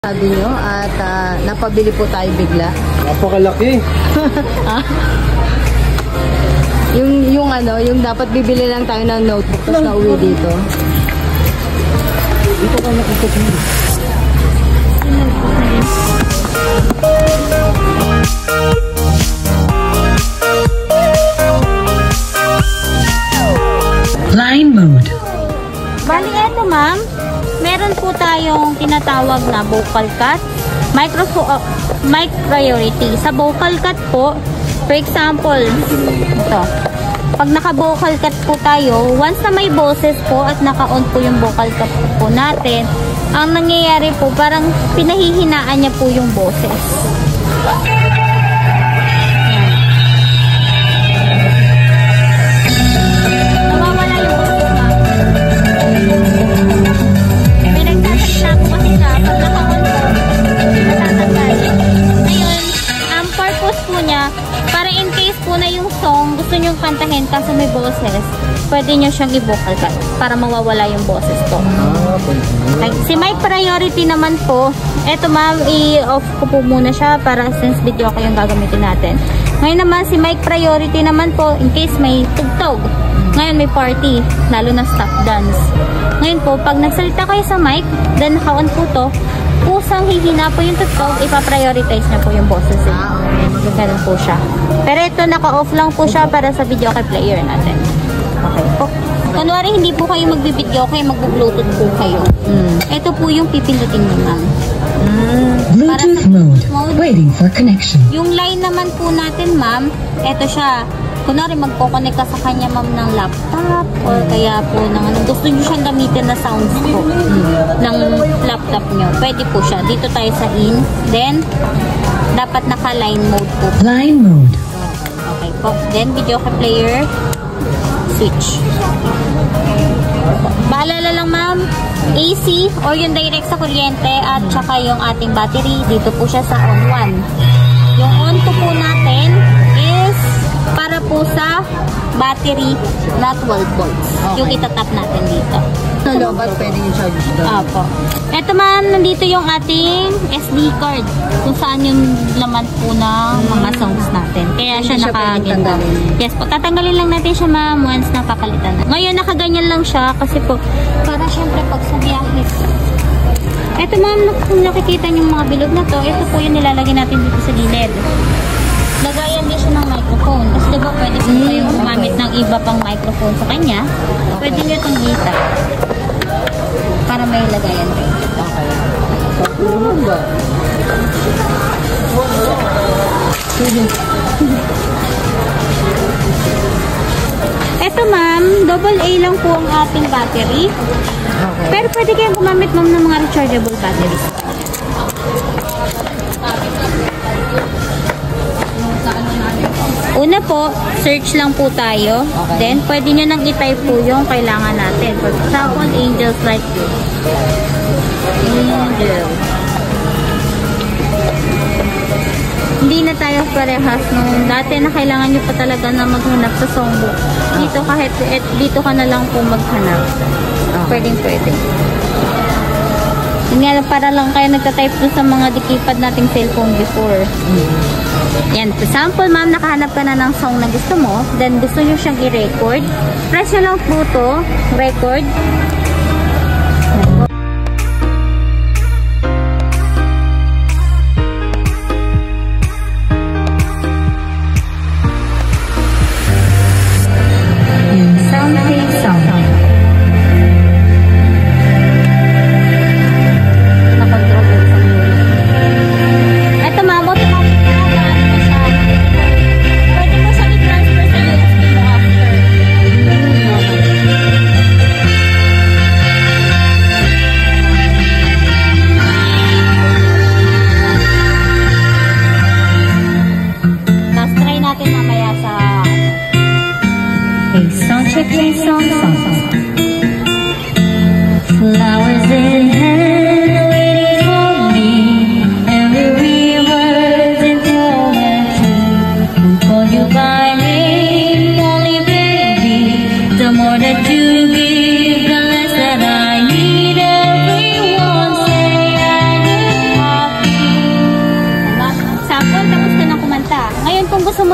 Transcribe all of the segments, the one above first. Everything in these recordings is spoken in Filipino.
Sabi nyo at napabili po tayo bigla. Napakalaki. yung dapat bibili lang tayo ng notebook tapos nauwi dito. Dito ka nakikita. Line mode. Bali, eto ma'am. Meron po tayong tinatawag na vocal cut, mic priority. Sa vocal cut po, for example, ito. Pag naka-vocal cut po tayo, once na may boses po at naka-on po yung vocal cut po natin, ang nangyayari po, parang pinahihinaan niya po yung boses. Nawawala yung boses, ma'am. Pag naka-on po, natatanggal. Ngayon, ang purpose po niya, para in case po na yung song gusto nyong kantahin kaso may boses, pwede nyo siyang i-vocal cut para mawawala yung boses po. Si mic priority naman po, eto ma'am, i-off ko po muna siya para since video ko yung gagamitin natin. Ngayon naman, si mic priority naman po, in case may tugtog. Ngayon may party, lalo na stop dance. Ngayon po, pag nagsalita kayo sa mic, then naka-on po to, kusang hihina po yung tugtog, ipa-prioritize na po yung boses. Ganun po siya. Pero ito, naka-off lang po siya para sa video kay player natin. Okay po. Kunwari, hindi po kayo magbibideo kayo, mag-bluetooth po kayo. Ito po yung pipindutin mo, ma'am. Bluetooth mode. Waiting for connection. Yung line naman po natin, ma'am, ito siya. Kunwari, magpo-connect ka sa kanya, ma'am, ng laptop or kaya po ng gusto nyo siyang gamitin na sounds po ng laptop nyo. Pwede po siya. Dito tayo sa in. Then, dapat naka-line mode po. Line mode. Okay po. Then, video ka player. Switch. Paalala lang, ma'am, AC or yung direct sa kuryente at saka yung ating battery, dito po siya sa on 1. Yung on po natin is para po sa battery na 12 volts. Okay. Yung itatap natin dito. Sa lobat, pwede yung charge doon. Opo. Ito ma'am, nandito yung ating SD card. Kung saan yung laman po ng mga songs natin. Kaya siya nakaganyan. Yes po, tatanggalin lang natin siya ma'am once napapalitan na. Ngayon nakaganyan lang siya kasi po, para syempre pag sa biyahe. Ito ma'am, kung nakikita niyo mga bilog na to, ito po yung nilalagay natin dito sa gilid. Lagayan din siya ng microphone. Kasi diba pwede po kayong gumamit ng iba pang microphone sa kanya. Pwede nyo itong gita. Para may lagayan kayo. Okay. Ito ma'am, double A lang po ang ating battery. Okay. Pero pwede kayong gumamit ma'am ng mga rechargeable batteries. Una po, search lang po tayo. Okay. Then, pwede nyo nang i-type po yung kailangan natin. For example, angels like you. Angel. Hindi na tayo parehas nung dati na kailangan nyo pa talaga na maghanap sa songbook. Dito kahit dito ka na lang po maghanap. Pwedeng pwede. Yun nga, para lang kayo nagtatype po sa mga dikipad nating cellphone before. Yan, for example, ma'am, nakahanap ka na ng song na gusto mo, then gusto nyo siyang i-record. Press nyo lang po to, record. Sound fade sound. Na-control yung sa music. Ito, ma'am, automatic na lang mo siya. Pwede mo siya i-transfer sa USB mo after.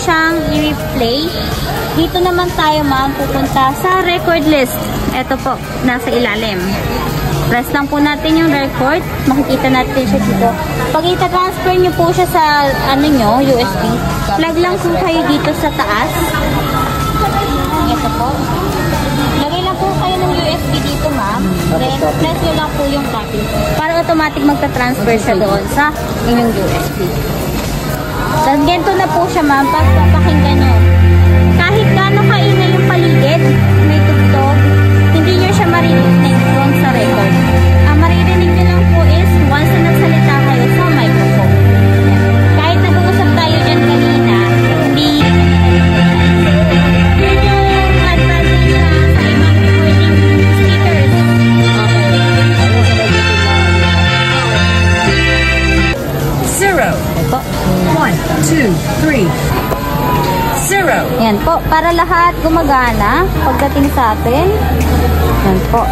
siyang i-replay. Dito naman tayo ma'am pupunta sa record list. Ito po, nasa ilalim. Press lang po natin yung record. Makikita natin siya dito. Pag ita-transfer nyo po siya sa USB, plug lang po kayo dito sa taas. Ito po. Lagay lang po kayo ng USB dito ma'am. Then press nyo lang po yung copy. Para automatic magta-transfer siya doon sa inyong USB. Then ganito na po siya ma'am. Pag papakinggan nyo. Kahit gaano kaingay yung paligid, may tugtog, hindi nyo siya maririnig doon sa record. Ang maririnig nyo lang po is once na nagsalita kayo sa microphone. Kahit nag-uusap tayo dyan kanina, hindi yun yung advantage sa ibang recording speakers. Zero. 1, 2, 3. Zero. Yan po, para lahat gumagana pagdating sa atin. Yan po.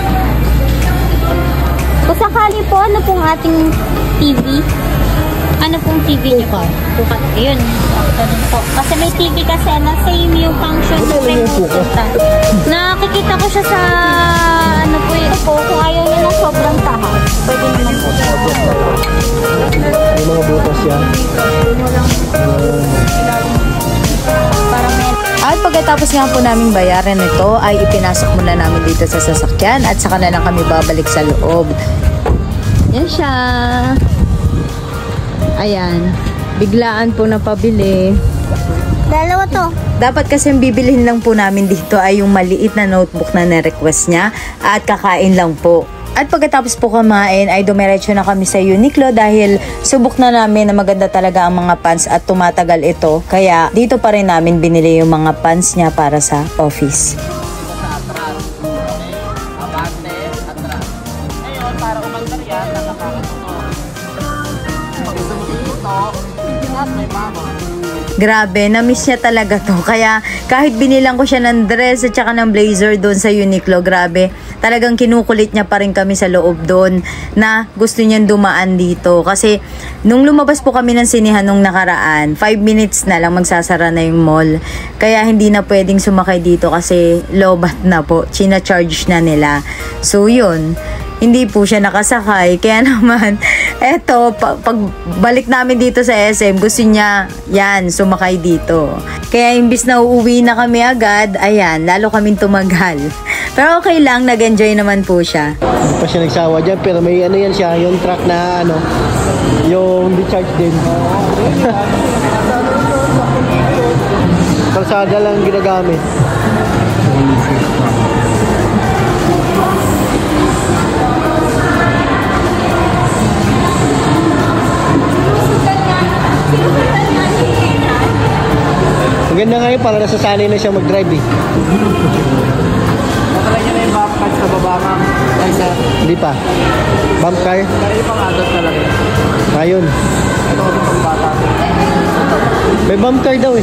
Kung sakali po, ano pong ating TV? Ano pong TV niyo? Pukat. Yun. Ganun po. Kasi may TV kasi na same yung function sa remote. Nakikita ko siya sa ano po yun po. Kung ayaw niyo ng sobrang taas, pwede naman po. May mga butas yan. At pagkatapos nga po naming bayaran ito, ay ipinasok muna namin dito sa sasakyan at saka na lang kami babalik sa loob. Yan siya. Ayan. Biglaan po na pabili. Dalawa to. Dapat kasi bibilhin lang po namin dito ay yung maliit na notebook na na-request niya at kakain lang po. At pagkatapos po kumain ay dumiretso na kami sa Uniqlo dahil subok na namin na maganda talaga ang mga pants at tumatagal ito. Kaya dito pa rin namin binili yung mga pants niya para sa office. Grabe, na-miss niya talaga to. Kaya kahit binilang ko siya ng dress at saka ng blazer doon sa Uniqlo, grabe, talagang kinukulit niya pa rin kami sa loob doon na gusto niyang dumaan dito. Kasi nung lumabas po kami ng sinihan nung nakaraan, 5 minutes na lang magsasara na yung mall. Kaya hindi na pwedeng sumakay dito kasi lobat na po. China-charge na nila. So yun, hindi po siya nakasakay. Kaya naman, eto, pagbalik namin dito sa SM, gusto niya, yan, sumakay dito. Kaya imbis na uuwi na kami agad, ayan, lalo kaming tumagal. Pero okay lang, nag-enjoy naman po siya. Hindi pa siya nagsawa dyan, pero may ano yan siya, yung truck na ano, yung recharge din. Kalsada lang ginagamit. Maganda nga yun, para nasasanay na siya mag-drive eh. Nakala niyo na yung bump car sa baba ma'am? Ay sir? Hindi pa. Bump car? Kaya pang adult talaga. Ayun. Ito ko pang bata. May bump car daw eh.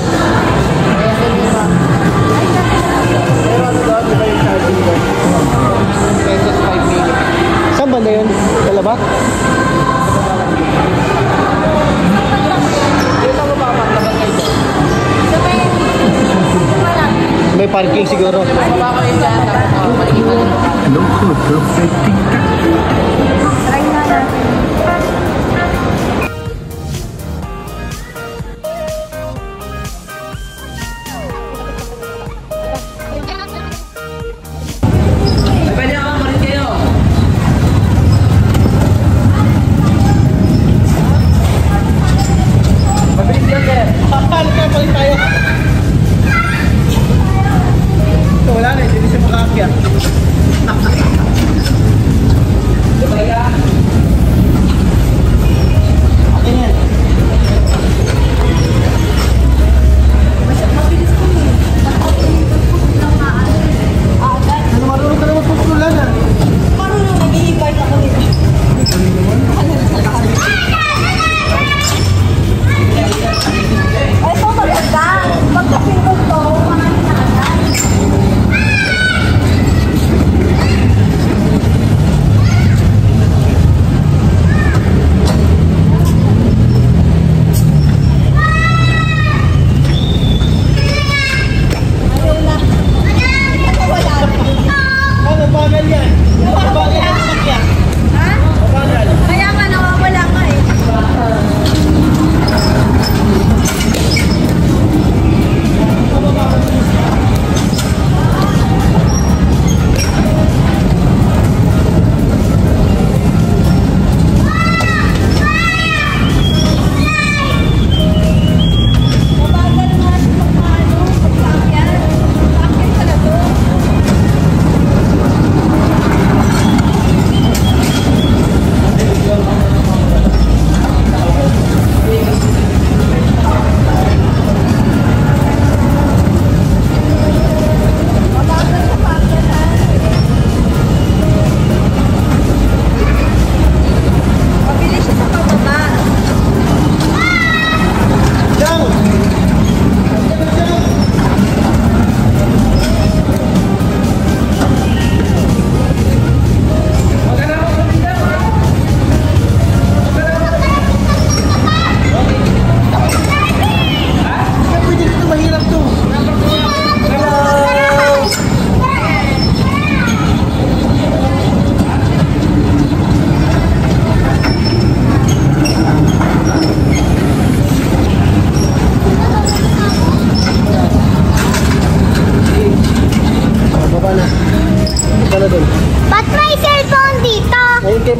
Pero ano doon, di ba yung charging doon? Pesos 5 minutes. Saan ba na yun? Kalabak? Dito ko ba maglaban kayo doon? May parking siguro. Baba ko yung dyan, tapos malikita na doon. Pwede ako malit kayo. Mabilis yan sir. Papalit ka, palit tayo. Wala na, hindi siya makakakya.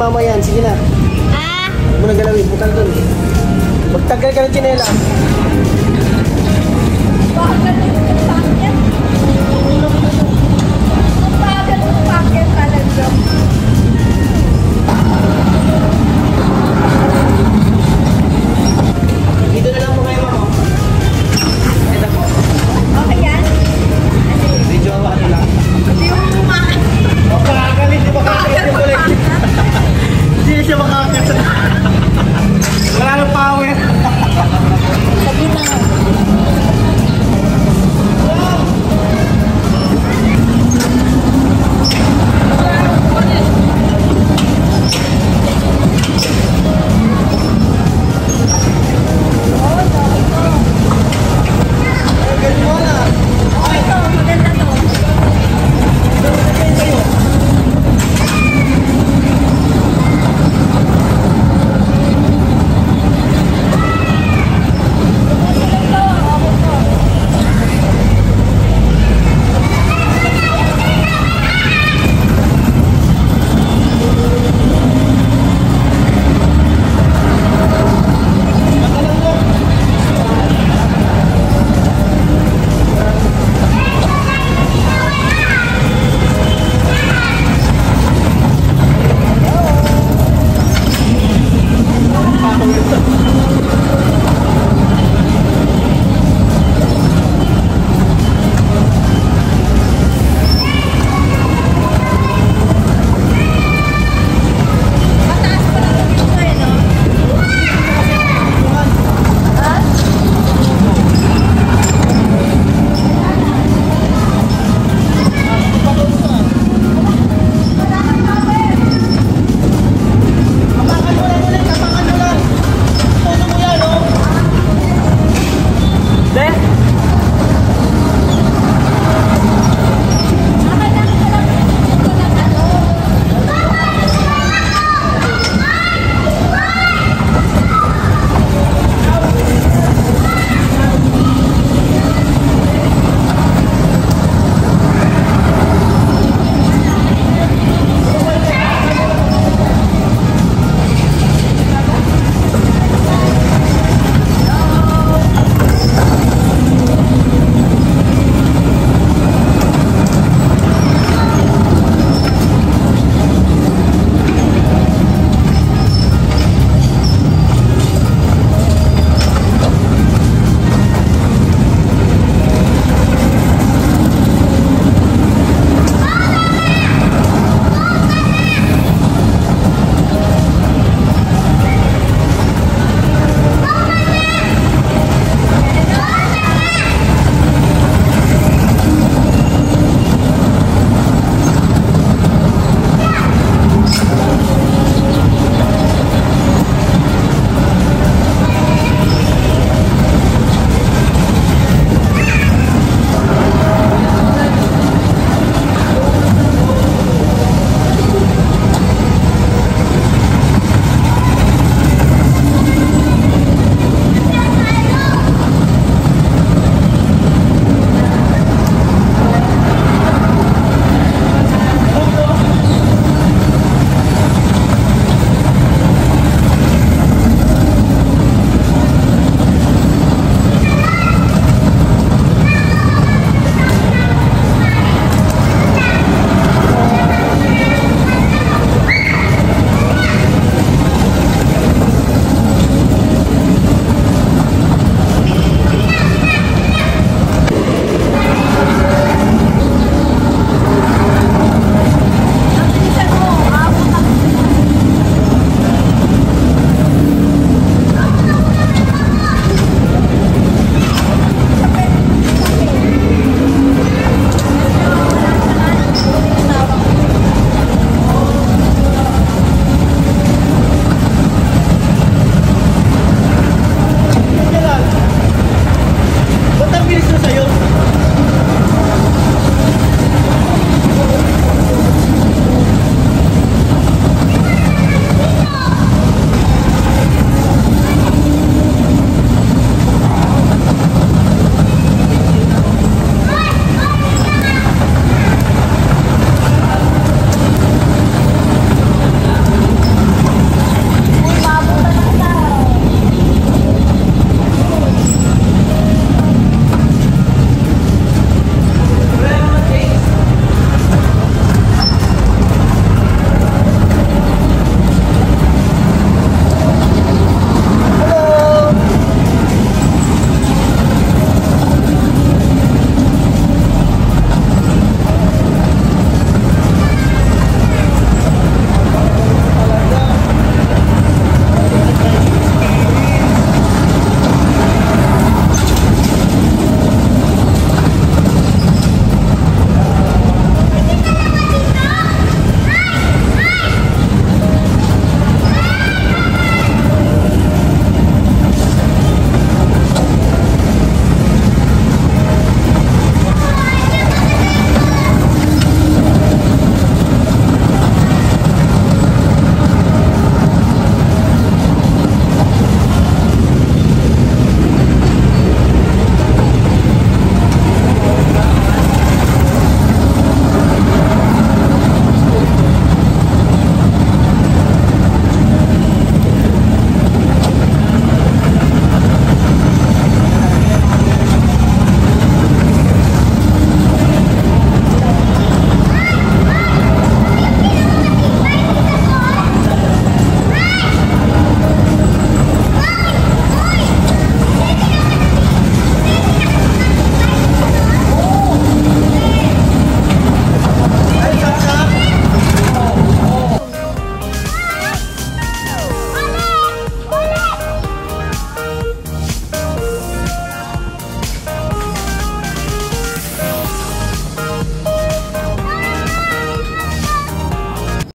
mama yan. Sige na. Ah, Huwag mo na galawin. Punta na dun. Magtagal ka ng tsinelas. bakit